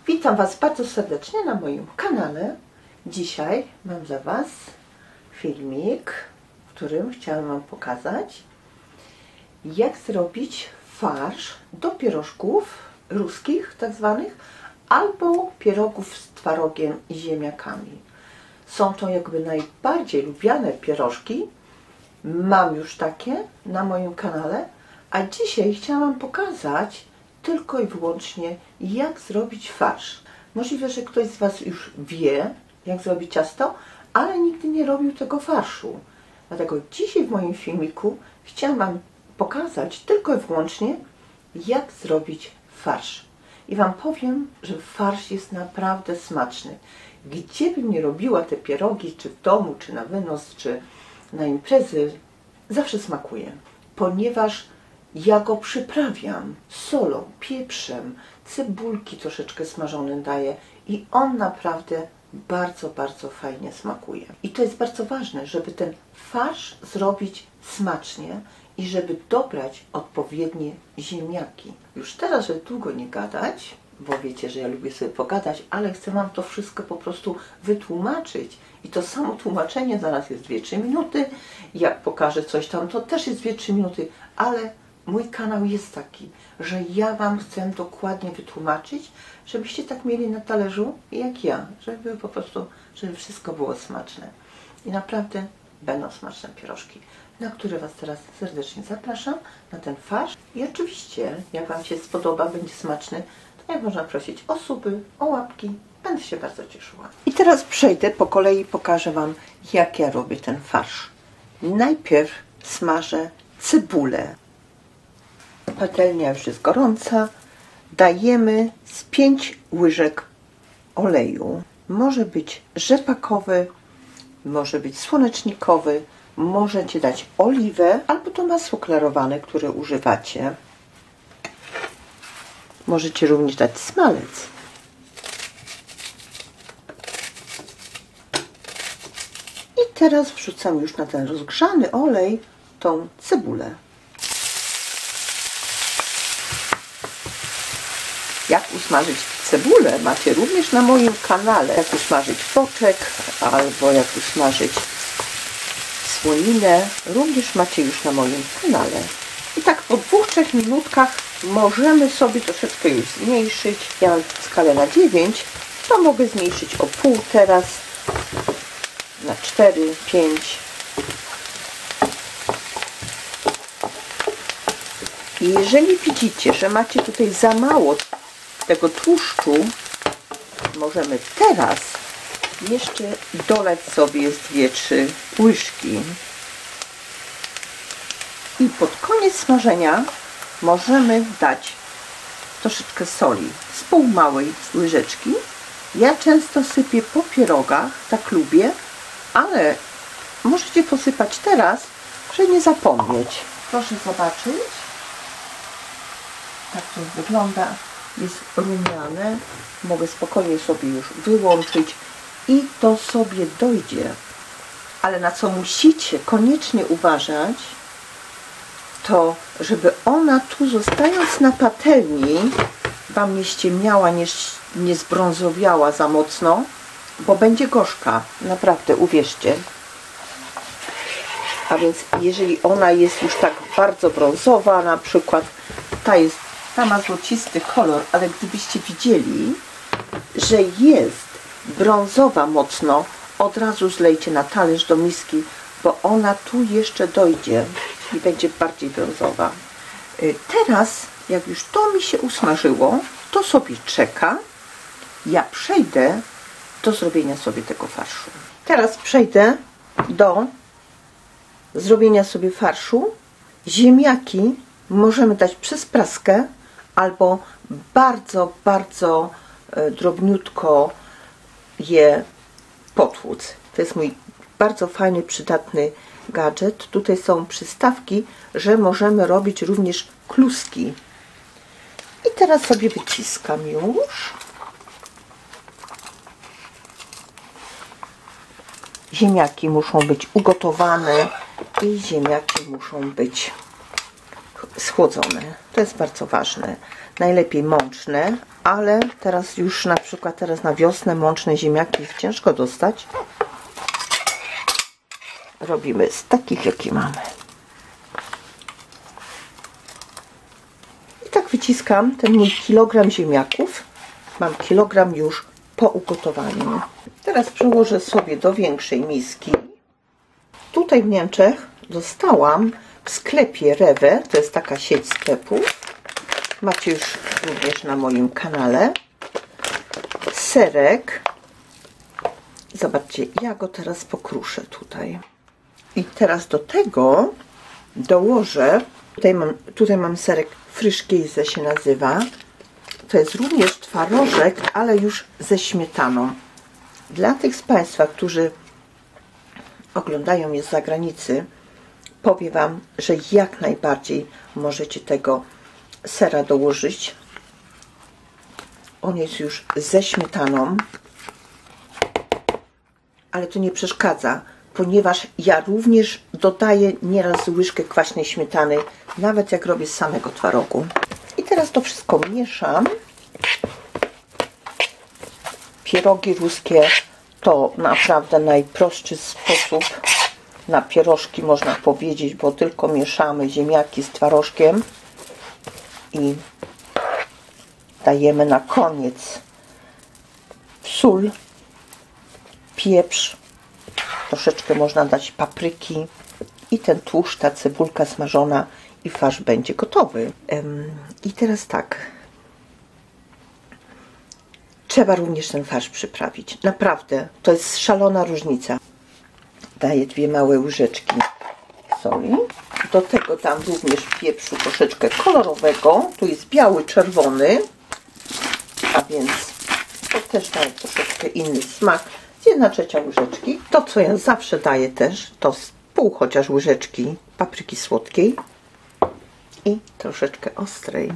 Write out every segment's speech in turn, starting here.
Witam Was bardzo serdecznie na moim kanale. Dzisiaj mam dla Was filmik, w którym chciałam Wam pokazać, jak zrobić farsz do pierożków ruskich, tak zwanych, albo pierogów z twarogiem i ziemniakami. Są to jakby najbardziej lubiane pierożki. Mam już takie na moim kanale, a dzisiaj chciałam Wam pokazać tylko i wyłącznie, jak zrobić farsz. Możliwe, że ktoś z Was już wie, jak zrobić ciasto, ale nigdy nie robił tego farszu. Dlatego dzisiaj w moim filmiku chciałam Wam pokazać tylko i wyłącznie, jak zrobić farsz. I Wam powiem, że farsz jest naprawdę smaczny. Gdzie bym nie robiła te pierogi, czy w domu, czy na wynos, czy na imprezy, zawsze smakuje. Ponieważ ja go przyprawiam solą, pieprzem, cebulki troszeczkę smażone daję i on naprawdę bardzo, bardzo fajnie smakuje. I to jest bardzo ważne, żeby ten farsz zrobić smacznie i żeby dobrać odpowiednie ziemniaki. Już teraz, żeby długo nie gadać, bo wiecie, że ja lubię sobie pogadać, ale chcę Wam to wszystko po prostu wytłumaczyć. I to samo tłumaczenie zaraz jest 2-3 minuty. Jak pokażę coś tam, to też jest 2-3 minuty, ale mój kanał jest taki, że ja Wam chcę dokładnie wytłumaczyć, żebyście tak mieli na talerzu jak ja, żeby po prostu, żeby wszystko było smaczne. I naprawdę będą smaczne pierożki, na które Was teraz serdecznie zapraszam, na ten farsz. I oczywiście, jak Wam się spodoba, będzie smaczny, to jak można prosić o suby, o łapki, będę się bardzo cieszyła. I teraz przejdę po kolei, pokażę Wam, jak ja robię ten farsz. Najpierw smażę cebulę. Patelnia już jest gorąca. Dajemy z 5 łyżek oleju. Może być rzepakowy, może być słonecznikowy, możecie dać oliwę albo to masło klarowane, które używacie. Możecie również dać smalec. I teraz wrzucam już na ten rozgrzany olej tą cebulę. Jak usmażyć cebulę macie również na moim kanale. Jak usmażyć boczek albo jak usmażyć słoninę, również macie już na moim kanale. I tak po 2-3 minutkach możemy sobie troszeczkę już zmniejszyć. Ja mam skalę na 9, to mogę zmniejszyć o pół teraz, na 4, 5. I jeżeli widzicie, że macie tutaj za mało tego tłuszczu, możemy teraz jeszcze dolać sobie z 2-3 łyżki. I pod koniec smażenia możemy dać troszeczkę soli z pół małej łyżeczki. Ja często sypię po pierogach, tak lubię, ale możecie posypać teraz, żeby nie zapomnieć. Proszę zobaczyć, tak to wygląda. Jest rumiane, mogę spokojnie sobie już wyłączyć i to sobie dojdzie. Ale na co musicie koniecznie uważać, to żeby ona tu zostając na patelni Wam nie ściemniała, nie zbrązowiała za mocno, bo będzie gorzka, naprawdę, uwierzcie. A więc jeżeli ona jest już tak bardzo brązowa, na przykład ta ma złocisty kolor, ale gdybyście widzieli, że jest brązowa mocno, od razu zlejcie na talerz do miski, bo ona tu jeszcze dojdzie i będzie bardziej brązowa. Teraz, jak już to mi się usmażyło, to sobie czeka. Ja przejdę do zrobienia sobie tego farszu. Teraz przejdę do zrobienia sobie farszu. Ziemniaki możemy dać przez praskę albo bardzo, bardzo drobniutko je potłuc. To jest mój bardzo fajny, przydatny gadżet. Tutaj są przystawki, że możemy robić również kluski. I teraz sobie wyciskam już. Ziemniaki muszą być ugotowane i ziemniaki muszą być schłodzone. To jest bardzo ważne. Najlepiej mączne, ale teraz już na przykład teraz na wiosnę mączne ziemniaki ciężko dostać. Robimy z takich, jakie mamy. I tak wyciskam ten mój kilogram ziemniaków. Mam kilogram już po ugotowaniu. Teraz przełożę sobie do większej miski. Tutaj w Niemczech dostałam w sklepie Rewe, to jest taka sieć sklepów. Macie już również na moim kanale. Serek. Zobaczcie, ja go teraz pokruszę tutaj. I teraz do tego dołożę, tutaj mam serek Frischkäse się nazywa. To jest również twarożek, ale już ze śmietaną. Dla tych z Państwa, którzy oglądają mnie z zagranicy, powiem Wam, że jak najbardziej możecie tego sera dołożyć. On jest już ze śmietaną, ale to nie przeszkadza, ponieważ ja również dodaję nieraz łyżkę kwaśnej śmietany, nawet jak robię z samego twarogu. I teraz to wszystko mieszam. Pierogi ruskie to naprawdę najprostszy sposób na pierożki, można powiedzieć, bo tylko mieszamy ziemniaki z twarożkiem i dajemy na koniec sól, pieprz, troszeczkę można dać papryki i ten tłuszcz, ta cebulka smażona i farsz będzie gotowy. I teraz tak, trzeba również ten farsz przyprawić. Naprawdę, to jest szalona różnica. Daję 2 małe łyżeczki soli. Do tego dam również pieprzu troszeczkę kolorowego. Tu jest biały, czerwony, a więc to też daje troszeczkę inny smak. 1/3 łyżeczki. To, co ja zawsze daję też, to z pół chociaż łyżeczki papryki słodkiej i troszeczkę ostrej.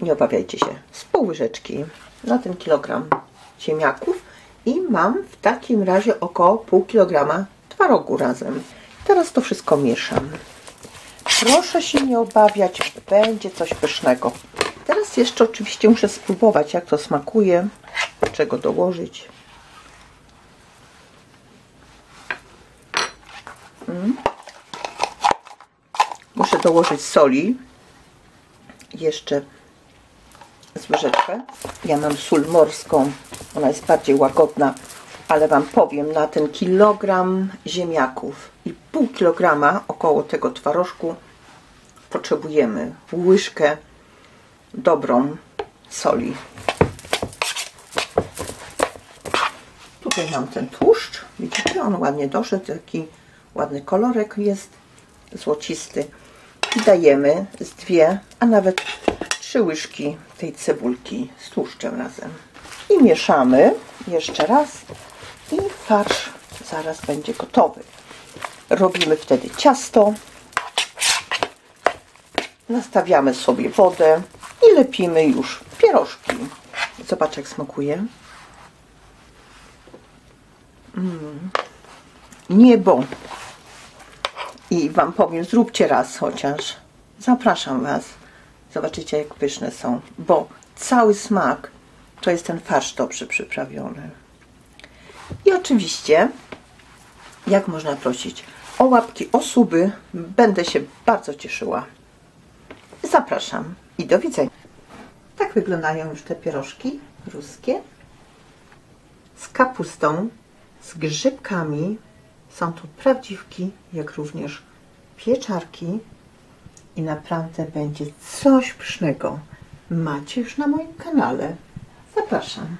Nie obawiajcie się. Z pół łyżeczki na ten kilogram ziemniaków i mam w takim razie około pół kilograma twarogu razem. Teraz to wszystko mieszam. Proszę się nie obawiać, będzie coś pysznego. Teraz jeszcze oczywiście muszę spróbować, jak to smakuje, czego dołożyć. Muszę dołożyć soli. Jeszcze z łyżeczkę. Ja mam sól morską, ona jest bardziej łagodna, ale Wam powiem, na ten kilogram ziemniaków i pół kilograma około tego twarożku potrzebujemy łyżkę dobrą soli. Tutaj mam ten tłuszcz, widzicie, on ładnie doszedł, taki ładny kolorek jest, złocisty. I dajemy z 2, a nawet 3 łyżki tej cebulki z tłuszczem razem. I mieszamy jeszcze raz i farsz zaraz będzie gotowy. Robimy wtedy ciasto. Nastawiamy sobie wodę i lepimy już pierożki. Zobacz, jak smakuje. Niebo. I Wam powiem, zróbcie raz chociaż. Zapraszam Was. Zobaczycie, jak pyszne są, bo cały smak to jest ten farsz dobrze przyprawiony. I oczywiście, jak można prosić o łapki, o suby, będę się bardzo cieszyła. Zapraszam i do widzenia. Tak wyglądają już te pierożki ruskie z kapustą, z grzybkami. Są to prawdziwki, jak również pieczarki. I naprawdę będzie coś pysznego. Macie już na moim kanale. Zapraszam.